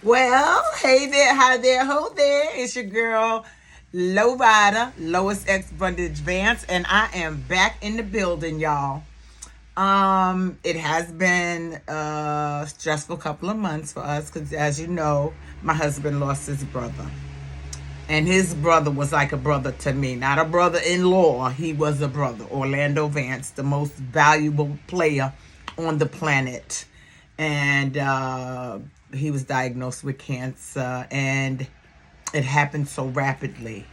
Well, hey there, hi there, ho there. It's your girl, Lo-Rider, Lois X Brundage Vance, and I am back in the building, y'all. It has been a stressful couple of months for us because, as you know, my husband lost his brother. And his brother was like a brother to me, not a brother-in-law. He was a brother. Orlando Vance, the most valuable player on the planet. And he was diagnosed with cancer, and it happened so rapidly.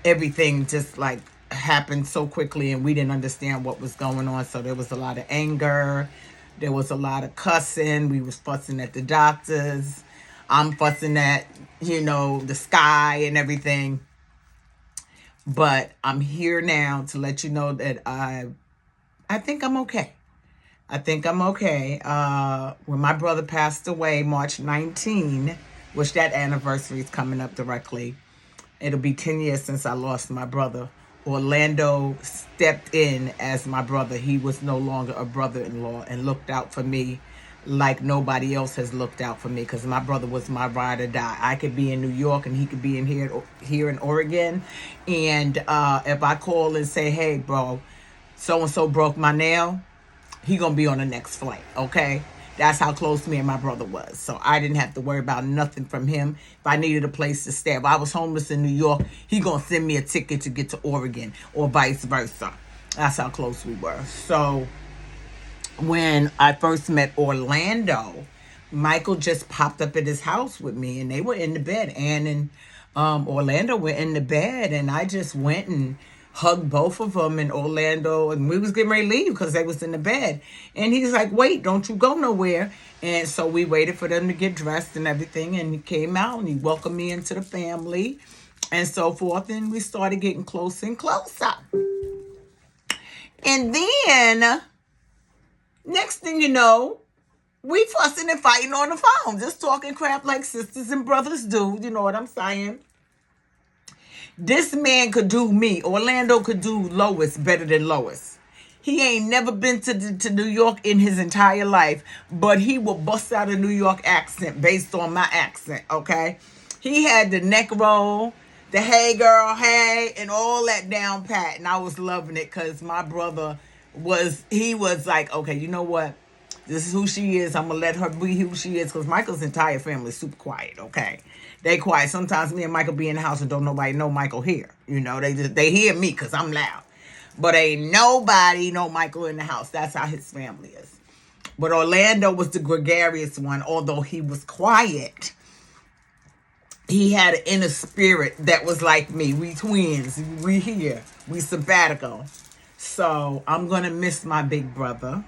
Everything just like happened so quickly, and we didn't understand what was going on. So there was a lot of anger. There was a lot of cussing. We was fussing at the doctors. I'm fussing at, the sky and everything. But I'm here now to let you know that I think I'm okay. I think I'm okay. When my brother passed away, March 19, which that anniversary is coming up directly, it'll be 10 years since I lost my brother. Orlando stepped in as my brother. He was no longer a brother-in-law and looked out for me like nobody else has looked out for me, because my brother was my ride or die. I could be in New York and he could be in here in Oregon. And if I call and say, hey, bro, so-and-so broke my nail, he gonna be on the next flight, okay? That's how close me and my brother was. So I didn't have to worry about nothing from him. If I needed a place to stay, if I was homeless in New York, he gonna send me a ticket to get to Oregon, or vice versa. That's how close we were. So when I first met Orlando, Michael just popped up at his house with me, and they were in the bed. Ann and Orlando were in the bed, and I just went and hugged both of them in Orlando, and we was getting ready to leave because they was in the bed. And he's like, wait, don't you go nowhere. And so we waited for them to get dressed and everything, and he came out and he welcomed me into the family and so forth, and we started getting closer and closer. And then, next thing you know, we fussing and fighting on the phone, just talking crap like sisters and brothers do, you know what I'm saying? This man could do me. Orlando could do Lois better than Lois. He ain't never been to New York in his entire life, but he will bust out a New York accent based on my accent, okay? He had the neck roll, the hey girl, hey, and all that down pat, and I was loving it because my brother was like, okay, you know what? This is who she is. I'm going to let her be who she is, because Michael's entire family is super quiet, okay? They quiet. Sometimes me and Michael be in the house and don't nobody know Michael here. They hear me because I'm loud. But ain't nobody know Michael in the house. That's how his family is. But Orlando was the gregarious one, although he was quiet. He had an inner spirit that was like me. We twins. We here. We sabbatical. So I'm going to miss my big brother.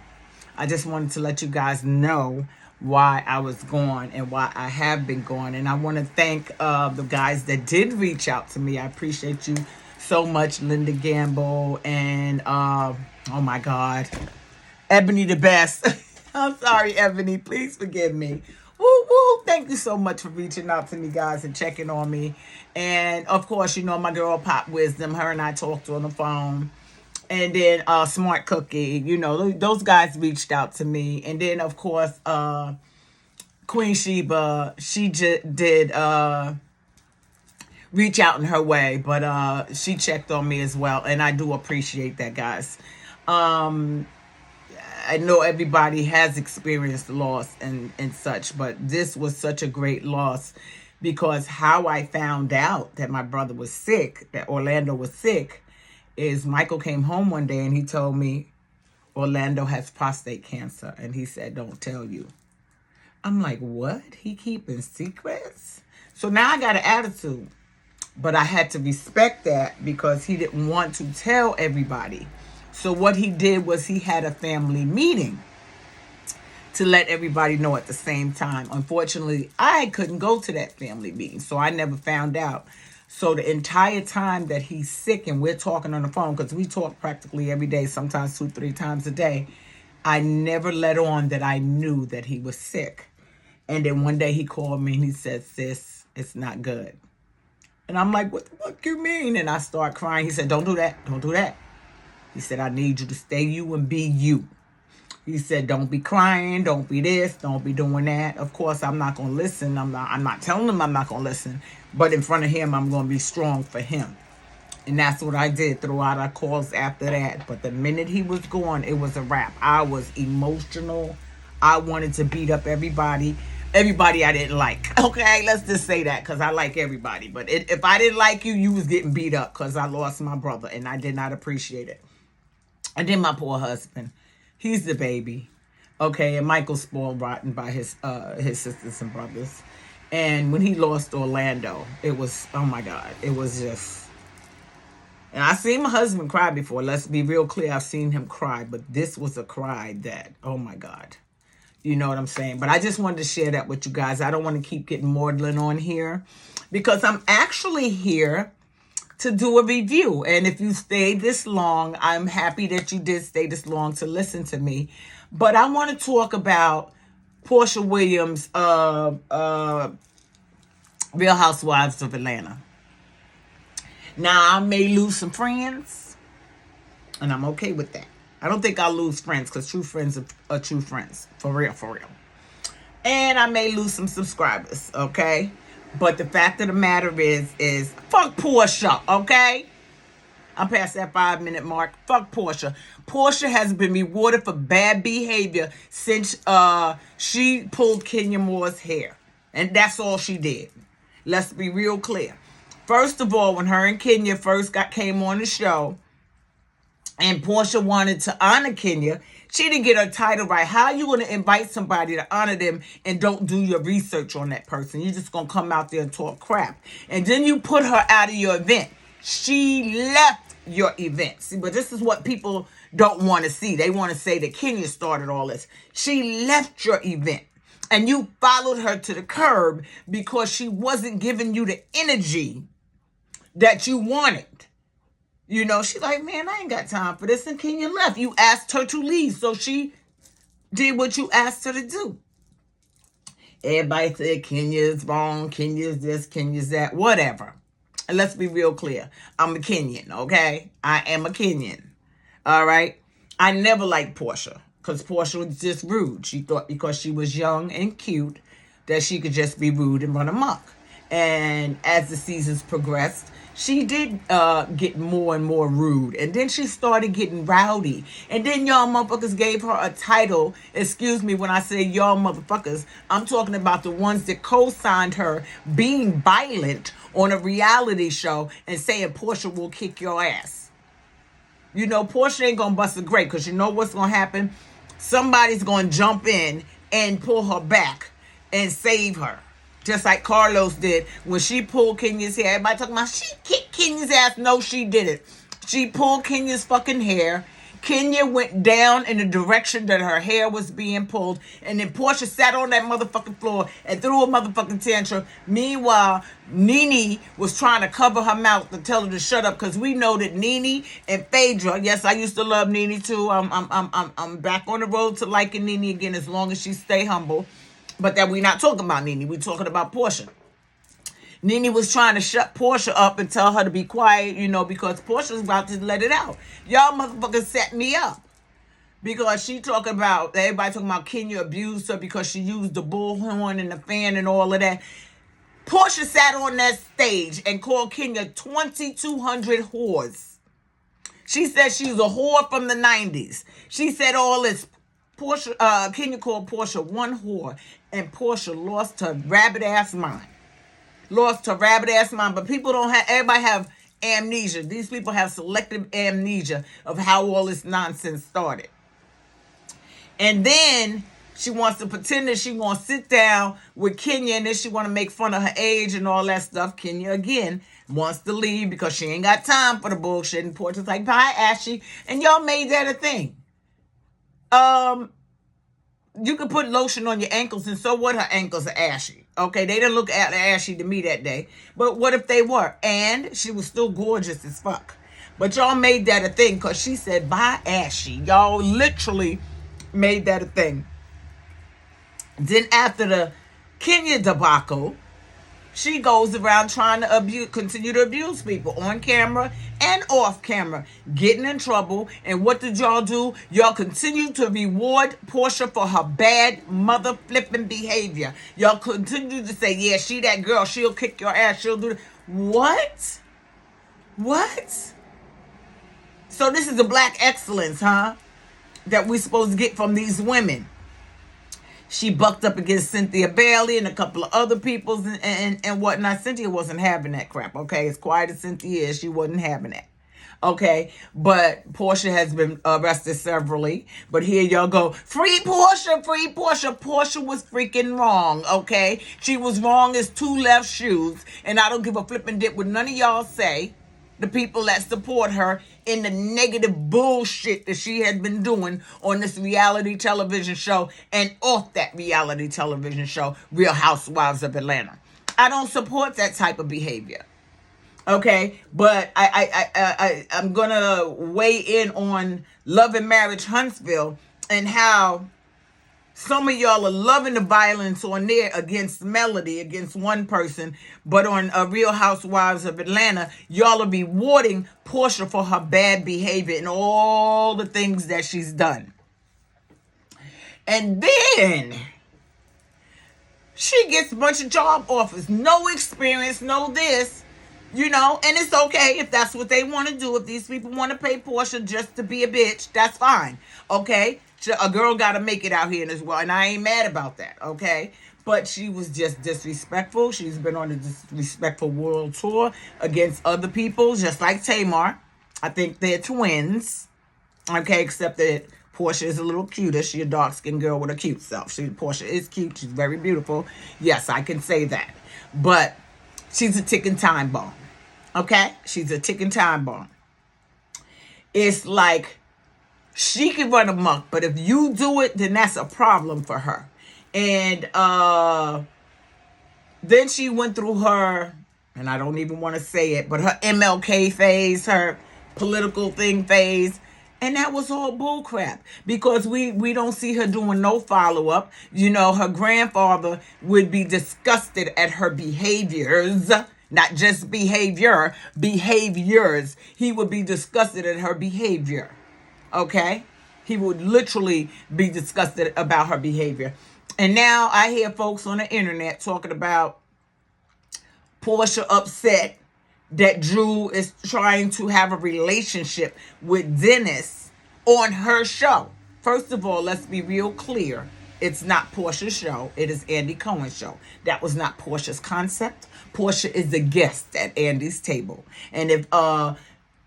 I just wanted to let you guys know why I was gone and why I have been gone. And I want to thank the guys that did reach out to me. I appreciate you so much, Linda Gamble and, oh my God, Ebony the Best. I'm sorry, Ebony. Please forgive me. Woo, woo. Thank you so much for reaching out to me, guys, and checking on me. And, of course, my girl Pop Wisdom. Her and I talked on the phone. And then Smart Cookie, those guys reached out to me. And then, of course, Queen Sheba, she did reach out in her way. But she checked on me as well. And I do appreciate that, guys. I know everybody has experienced loss and such. But this was such a great loss. Because how I found out that my brother was sick, that Orlando was sick, is Michael came home one day and he told me Orlando has prostate cancer, and he said, don't tell you. I'm like, what? He keeping secrets? So now I got an attitude, but I had to respect that because he didn't want to tell everybody. So what he did was he had a family meeting to let everybody know at the same time. Unfortunately, I couldn't go to that family meeting, so I never found out. So the entire time that he's sick and we're talking on the phone, because we talk practically every day, sometimes 2-3 times a day, I never let on that I knew that he was sick. And then one day he called me and he said, sis, it's not good. And I'm like, what the fuck you mean? And I start crying. He said, don't do that. Don't do that. He said, I need you to stay you and be you. He said, don't be crying, don't be this, don't be doing that. Of course, I'm not going to listen. I'm not telling him I'm not going to listen. But in front of him, I'm going to be strong for him. And that's what I did throughout our calls after that. But the minute he was gone, it was a wrap. I was emotional. I wanted to beat up everybody. Everybody I didn't like. Okay, let's just say that, because I like everybody. But if I didn't like you, you was getting beat up because I lost my brother. And I did not appreciate it. And then my poor husband. He's the baby. Okay, and Michael's spoiled rotten by his sisters and brothers. And when he lost Orlando, it was, oh my God, it was just... And I've seen my husband cry before. Let's be real clear. I've seen him cry. But this was a cry that, oh my God. You know what I'm saying? But I just wanted to share that with you guys. I don't want to keep getting maudlin on here, because I'm actually here to do a review. And if you stayed this long, I'm happy that you did stay this long to listen to me. But I want to talk about Porsha Williams, Real Housewives of Atlanta. Now, I may lose some friends, and I'm okay with that. I don't think I'll lose friends, because true friends are true friends. For real, for real. And I may lose some subscribers, okay? But the fact of the matter is fuck Porsha, okay? I'm past that 5-minute mark. Fuck Porsha. Porsha has been rewarded for bad behavior since she pulled Kenya Moore's hair. And that's all she did. Let's be real clear. First of all, when her and Kenya first came on the show, and Porsha wanted to honor Kenya, she didn't get her title right. How are you going to invite somebody to honor them and don't do your research on that person? You're just going to come out there and talk crap. And then you put her out of your event. She left your event. See, but this is what people don't want to see. They want to say that Kenya started all this. She left your event. And you followed her to the curb because she wasn't giving you the energy that you wanted. You know, she's like, man, I ain't got time for this. And Kenya left. You asked her to leave. So she did what you asked her to do. Everybody said Kenya's wrong. Kenya's this, Kenya's that, whatever. And let's be real clear. I'm a Kenyan, okay? I am a Kenyan. All right? I never liked Porsha, because Porsha was just rude. She thought because she was young and cute that she could just be rude and run amok. And as the seasons progressed, she did get more and more rude. And then she started getting rowdy. And then y'all motherfuckers gave her a title. Excuse me when I say y'all motherfuckers. I'm talking about the ones that co-signed her being violent on a reality show and saying Porsha will kick your ass. You know, Porsha ain't gonna bust a grape, because you know what's gonna happen? Somebody's gonna jump in and pull her back and save her. Just like Carlos did when she pulled Kenya's hair. Everybody talking about she kicked Kenya's ass. No, she didn't. She pulled Kenya's fucking hair. Kenya went down in the direction that her hair was being pulled. And then Porsha sat on that motherfucking floor and threw a motherfucking tantrum. Meanwhile, Nene was trying to cover her mouth to tell her to shut up, because we know that Nene and Phaedra, yes, I used to love Nene too. I'm back on the road to liking Nene again, as long as she stay humble. But that we not talking about Nene. We talking about Porsha. Nene was trying to shut Porsha up and tell her to be quiet, you know, because Porsha's about to let it out. Y'all motherfuckers set me up. Because she talking about, everybody talking about Kenya abused her because she used the bullhorn and the fan and all of that. Porsha sat on that stage and called Kenya 2,200 whores. She said she was a whore from the 90s. She said all this. Kenya called Porsha one whore, and Porsha lost her rabbit ass mind. But people don't have, everybody have amnesia. These people have selective amnesia of how all this nonsense started. And then she wants to pretend that she wants to sit down with Kenya, and then she want to make fun of her age and all that stuff. Kenya, again, wants to leave because she ain't got time for the bullshit. And Porsha's like, bye, Ashley. And y'all made that a thing. You could put lotion on your ankles, and so what? Her ankles are ashy. Okay, they didn't look ashy to me that day. But what if they were? And she was still gorgeous as fuck. But y'all made that a thing because she said, bye, ashy. Y'all literally made that a thing. Then after the Kenya debacle, She goes around trying to continue to abuse people on camera and off camera, getting in trouble. And what did y'all do? Y'all continue to reward Porsha for her bad mother flipping behavior. Y'all continue to say, yeah, she that girl. She'll kick your ass. She'll do What? What? So this is the black excellence, huh? That we supposed to get from these women. She bucked up against Cynthia Bailey and a couple of other people and whatnot. Cynthia wasn't having that crap, okay? As quiet as Cynthia is, she wasn't having that. Okay, but Porsha has been arrested severally. But here y'all go, free Porsha, free Porsha. Porsha was freaking wrong, okay? She was wrong as two left shoes. And I don't give a flipping dip what none of y'all say. The people that support her in the negative bullshit that she had been doing on this reality television show and off that reality television show, Real Housewives of Atlanta. I don't support that type of behavior. Okay, but I'm gonna weigh in on Love and Marriage Huntsville and how some of y'all are loving the violence on there against Melody, against one person, but on Real Housewives of Atlanta, y'all are rewarding Porsha for her bad behavior and all the things that she's done. And then she gets a bunch of job offers, no experience, no this. You know, and it's okay if that's what they want to do. If these people want to pay Porsha just to be a bitch, that's fine. Okay? A girl got to make it out here in this world, and I ain't mad about that. Okay? But she was just disrespectful. She's been on a disrespectful world tour against other people, just like Tamar. I think they're twins. Okay? Except that Porsha is a little cuter. She's a dark-skinned girl with a cute self. Porsha is cute. She's very beautiful. Yes, I can say that. But she's a ticking time bomb. Okay? She's a ticking time bomb. It's like she can run amok, but if you do it, then that's a problem for her. And then she went through her, and I don't even want to say it, but her MLK phase, her political thing phase. And that was all bullcrap because we don't see her doing no follow-up. You know, her grandfather would be disgusted at her behaviors. Not just behavior, behaviors. He would be disgusted at her behavior. Okay? He would literally be disgusted about her behavior. And now I hear folks on the internet talking about Porsha upset that Drew is trying to have a relationship with Dennis on her show. First of all, let's be real clear. It's not Porsha's show. It is Andy Cohen's show. That was not Porsha's concept. Porsha is a guest at Andy's table. And if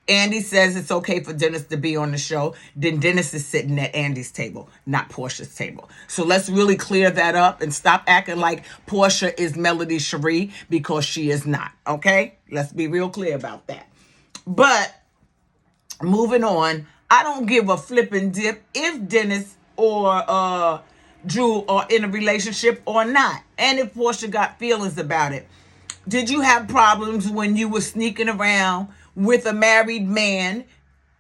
Andy says it's okay for Dennis to be on the show, then Dennis is sitting at Andy's table, not Porsha's table. So let's really clear that up and stop acting like Porsha is Melody Cherie, because she is not. Okay? Let's be real clear about that. But moving on, I don't give a flipping dip if Dennis or Drew are in a relationship or not. And if Porsha got feelings about it. Did you have problems when you were sneaking around with a married man,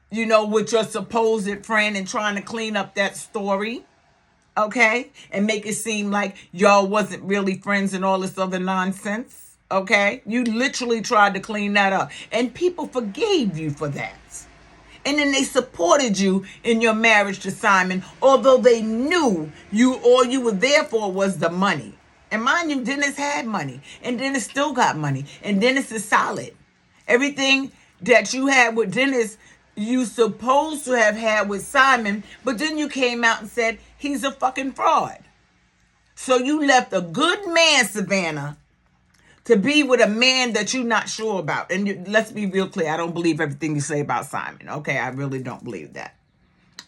you know, with your supposed friend and trying to clean up that story? Okay? And make it seem like y'all wasn't really friends and all this other nonsense. Okay? You literally tried to clean that up. And people forgave you for that. And then they supported you in your marriage to Simon, although they knew all you were there for was the money. And mind you, Dennis had money. And Dennis still got money. And Dennis is solid. Everything that you had with Dennis, you supposed to have had with Simon. But then you came out and said, he's a fucking fraud. So you left a good man, Savannah, to be with a man that you're not sure about. And let's be real clear. I don't believe everything you say about Simon. Okay, I really don't believe that.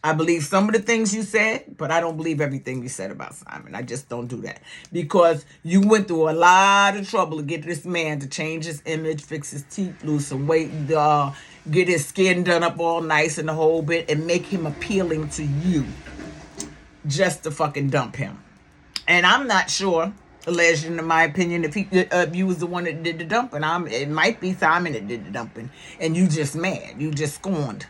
I believe some of the things you said, but I don't believe everything you said about Simon. I just don't do that. Because you went through a lot of trouble to get this man to change his image, fix his teeth, lose some weight, get his skin done up all nice and the whole bit, and make him appealing to you just to fucking dump him. And I'm not sure, alleged in my opinion, if you was the one that did the dumping. It might be Simon that did the dumping. And you just mad. You just scorned.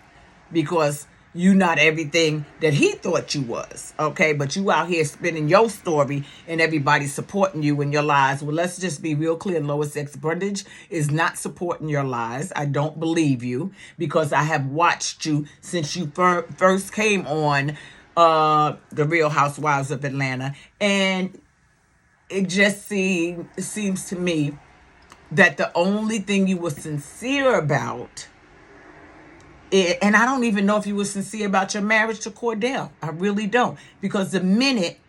Because you not everything that he thought you was, okay? But you out here spinning your story and everybody supporting you in your lies. Well, let's just be real clear. Lois X Brundage is not supporting your lies. I don't believe you because I have watched you since you first came on the Real Housewives of Atlanta. And it just seems to me that the only thing you were sincere about, and I don't even know if you were sincere about your marriage to Cordell. I really don't. Because the minute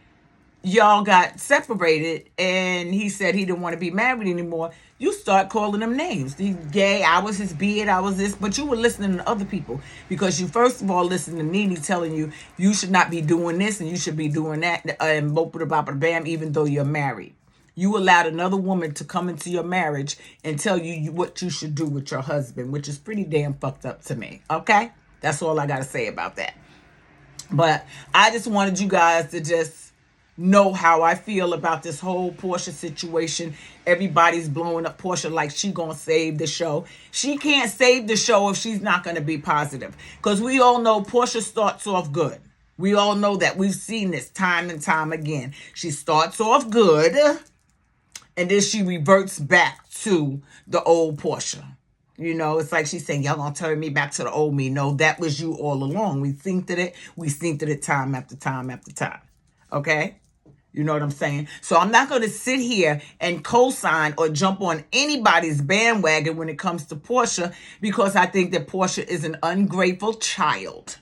y'all got separated and he said he didn't want to be married anymore, you start calling him names. He's gay, I was his beard, I was this. But you were listening to other people because you first of all listened to Nene telling you you should not be doing this and you should be doing that and bam, even though you're married. You allowed another woman to come into your marriage and tell you what you should do with your husband, which is pretty damn fucked up to me, okay? That's all I got to say about that. But I just wanted you guys to just know how I feel about this whole Porsha situation. Everybody's blowing up Porsha like she gonna save the show. She can't save the show if she's not gonna be positive. Because we all know Porsha starts off good. We all know that. We've seen this time and time again. She starts off good, and then she reverts back to the old Porsha. You know, it's like she's saying, y'all gonna turn me back to the old me. No, that was you all along. We synced it. We synced it time after time after time. Okay? You know what I'm saying? So I'm not going to sit here and co-sign or jump on anybody's bandwagon when it comes to Porsha because I think that Porsha is an ungrateful child.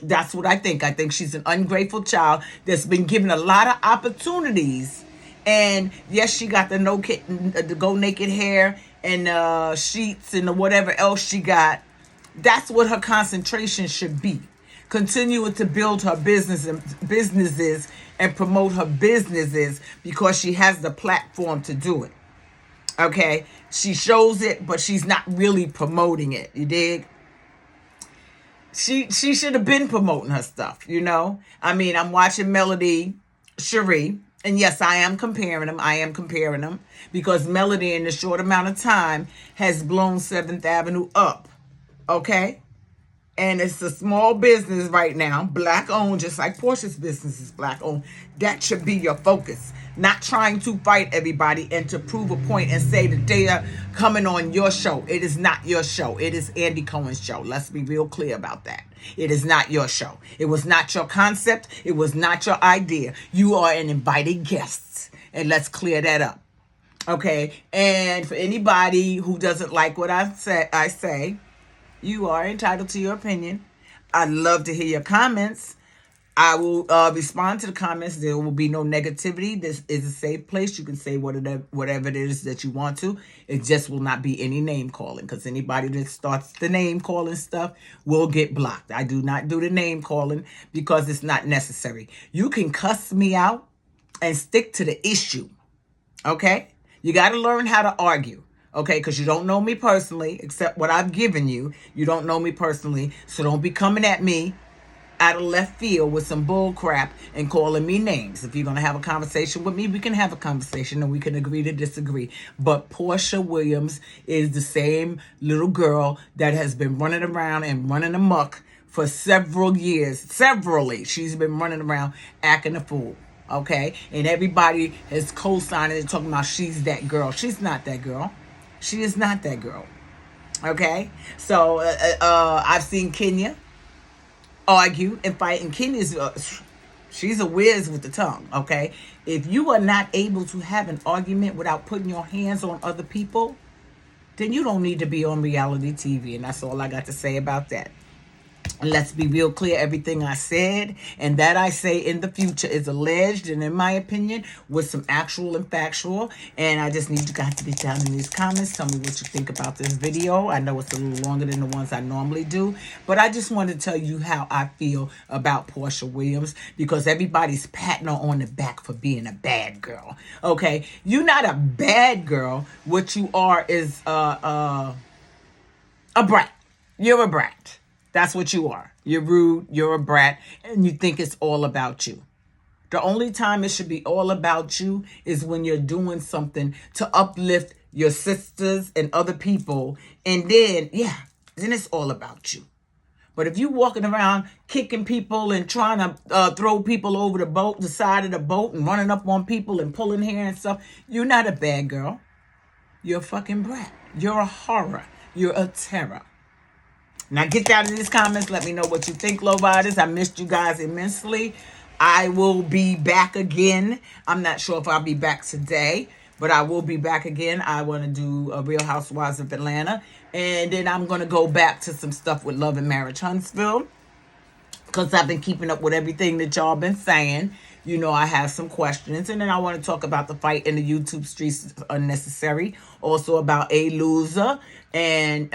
That's what I think. I think she's an ungrateful child that's been given a lot of opportunities. And yes, she got the go naked hair and sheets and whatever else she got. That's what her concentration should be. Continuing to build her businesses and promote her businesses because she has the platform to do it. Okay? She shows it, but she's not really promoting it. You dig? She should have been promoting her stuff, you know? I mean, I'm watching Melody Cherie, and yes, I am comparing them because Melody in a short amount of time has blown 7th Avenue up. Okay? And it's a small business right now, black owned, just like Porsha's business is black owned. That should be your focus. Not trying to fight everybody and to prove a point and say that they are coming on your show. It is not your show. It is Andy Cohen's show. Let's be real clear about that. It is not your show. It was not your concept. It was not your idea. You are an invited guest. And let's clear that up. Okay? And for anybody who doesn't like what I say, you are entitled to your opinion. I'd love to hear your comments. I will respond to the comments. There will be no negativity. This is a safe place. You can say whatever it is that you want to. It just will not be any name calling because anybody that starts the name calling stuff will get blocked. I do not do the name calling because it's not necessary. You can cuss me out and stick to the issue. Okay? You got to learn how to argue. Okay, because you don't know me personally, except what I've given you. You don't know me personally, so don't be coming at me out of left field with some bull crap and calling me names. If you're going to have a conversation with me, we can have a conversation and we can agree to disagree. But Porsha Williams is the same little girl that has been running around and running amok for several years. Severally, she's been running around acting a fool. Okay, and everybody is co-signing and talking about she's that girl. She's not that girl. She is not that girl. Okay? So, I've seen Kenya argue and fight. And Kenya's, she's a whiz with the tongue. Okay? If you are not able to have an argument without putting your hands on other people, then you don't need to be on reality TV. And that's all I got to say about that. And let's be real clear, everything I said and that I say in the future is alleged and in my opinion with some actual and factual. And I just need you guys to get down in these comments. Tell me what you think about this video. I know it's a little longer than the ones I normally do, but I just wanted to tell you how I feel about Porsha Williams because everybody's patting her on the back for being a bad girl. Okay, you're not a bad girl. What you are is a brat. You're a brat. That's what you are. You're rude, you're a brat, and you think it's all about you. The only time it should be all about you is when you're doing something to uplift your sisters and other people, and then it's all about you. But if you walking around kicking people and trying to throw people over the side of the boat and running up on people and pulling hair and stuff, you're not a bad girl. You're a fucking brat. You're a horror. You're a terror. Now get down in these comments. Let me know what you think, Lo-Ryders. I missed you guys immensely. I will be back again. I'm not sure if I'll be back today, but I will be back again. I want to do a Real Housewives of Atlanta. And then I'm going to go back to some stuff with Love and Marriage Huntsville, because I've been keeping up with everything that y'all been saying. You know, I have some questions. And then I want to talk about the fight in the YouTube streets unnecessary. Also about A Loser and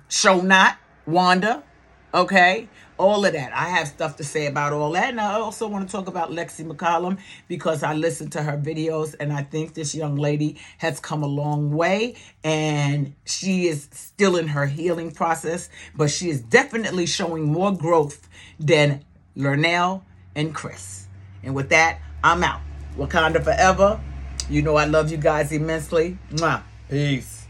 Show Not, Wanda. Okay? All of that. I have stuff to say about all that. And I also want to talk about Lexi McCollum, because I listened to her videos and I think this young lady has come a long way, and she is still in her healing process, but she is definitely showing more growth than Lernell and Chris. And with that, I'm out. Wakanda forever. You know I love you guys immensely. Mwah. Peace.